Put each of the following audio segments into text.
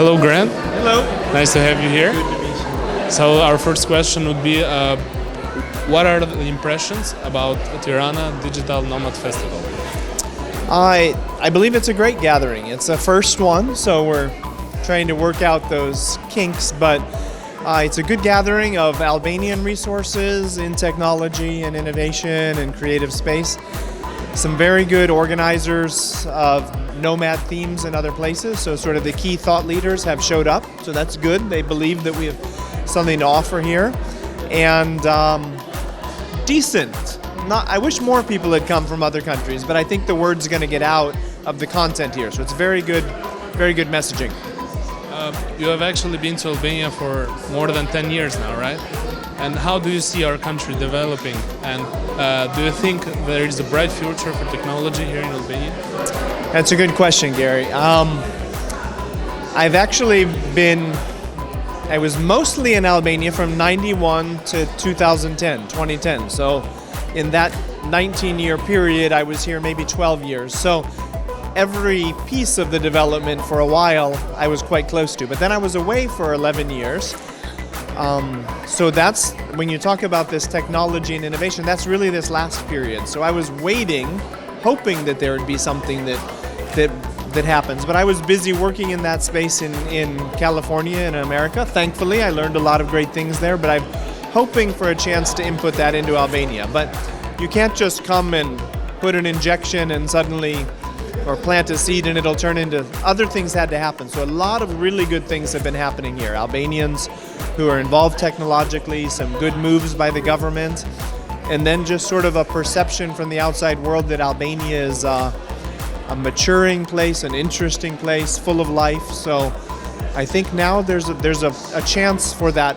Hello, Grant. Hello. Nice to have you here. Good to meet you. So our first question would be, what are the impressions about Tirana Digital Nomad Festival? I believe it's a great gathering. It's a first one, so we're trying to work out those kinks, but it's a good gathering of Albanian resources in technology and innovation and creative space. Some very good organizers of nomad themes in other places, so sort of the key thought leaders have showed up, so that's good. They believe that we have something to offer here. And decent. I wish more people had come from other countries, but I think the word's going to get out of the content here, so it's very good messaging. You have actually been to Albania for more than 10 years now, right? And how do you see our country developing? And do you think there is a bright future for technology here in Albania? That's a good question, Gary. I was mostly in Albania from 91 to 2010. So in that 19-year period, I was here maybe 12 years. So every piece of the development for a while, I was quite close to. But then I was away for 11 years. So that's, when you talk about this technology and innovation, that's really this last period. So I was waiting, hoping that there would be something that happens. But I was busy working in that space in California and America. Thankfully, I learned a lot of great things there, but I'm hoping for a chance to input that into Albania. But you can't just come and put an injection and suddenly, or plant a seed and it'll turn into, other things had to happen. So a lot of really good things have been happening here. Albanians who are involved technologically, some good moves by the government, and then just sort of a perception from the outside world that Albania is a maturing place, an interesting place, full of life. So I think now there's a chance for that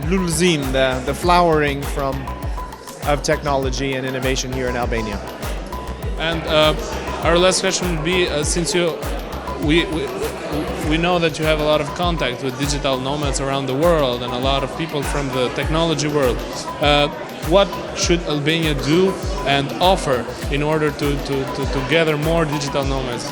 lulzim, the flowering of technology and innovation here in Albania. And our last question would be, since we know that you have a lot of contact with digital nomads around the world and a lot of people from the technology world, what should Albania do and offer in order to gather more digital nomads?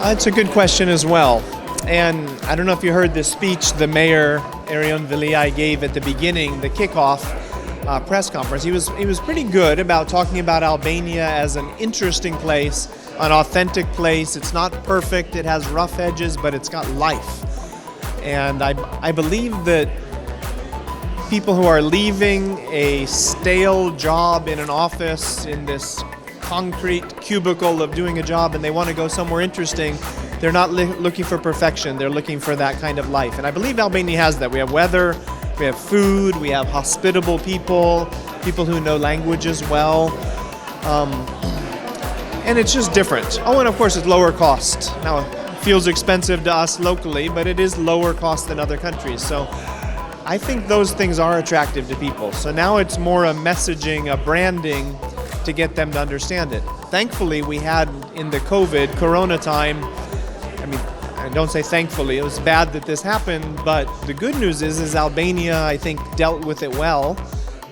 That's a good question as well. And I don't know if you heard the speech the mayor, Erion Veliaj, gave at the beginning, the kickoff press conference. He was pretty good about talking about Albania as an interesting place, an authentic place. It's not perfect, it has rough edges, but it's got life. And I believe that people who are leaving a stale job in an office, in this concrete cubicle of doing a job, and they want to go somewhere interesting, they're not looking for perfection, they're looking for that kind of life. And I believe Albania has that. We have weather, we have food, we have hospitable people who know languages well. And it's just different. Oh, and of course it's lower cost. Now, it feels expensive to us locally, but it is lower cost than other countries. So I think those things are attractive to people. So now it's more a messaging, a branding to get them to understand it. Thankfully, we had in the Corona time, I don't say thankfully, it was bad that this happened, but the good news is Albania, I think, dealt with it well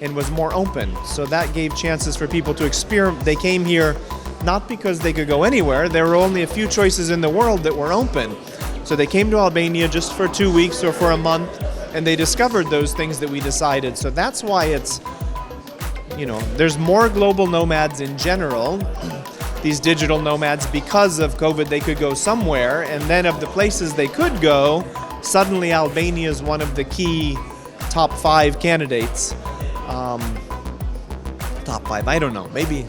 and was more open. So that gave chances for people to experiment. They came here not because they could go anywhere. There were only a few choices in the world that were open. So they came to Albania just for 2 weeks or for a month, and they discovered those things that we decided. So that's why it's, there's more global nomads in general, these digital nomads, because of COVID, they could go somewhere, and then of the places they could go, suddenly Albania is one of the key top 5 candidates. Top 5, I don't know, maybe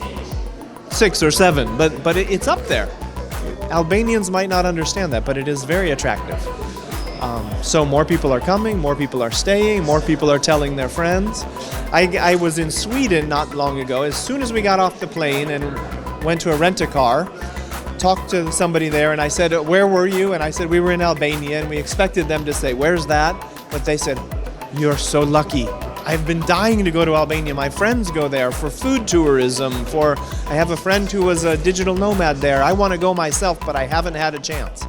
6 or 7, but it's up there. Albanians might not understand that, but it is very attractive. So more people are coming, more people are staying, more people are telling their friends. I was in Sweden not long ago. As soon as we got off the plane and went to a rent-a-car, talked to somebody there, and I said, where were you? And I said, we were in Albania, and we expected them to say, where's that? But they said, you're so lucky. I've been dying to go to Albania. My friends go there for food tourism, I have a friend who was a digital nomad there. I want to go myself, but I haven't had a chance.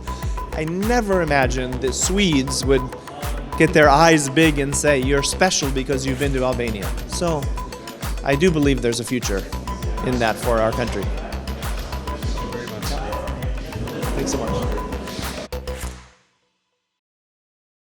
I never imagined that Swedes would get their eyes big and say, you're special because you've been to Albania. So I do believe there's a future in that for our country. Thank you very much. Thanks so much.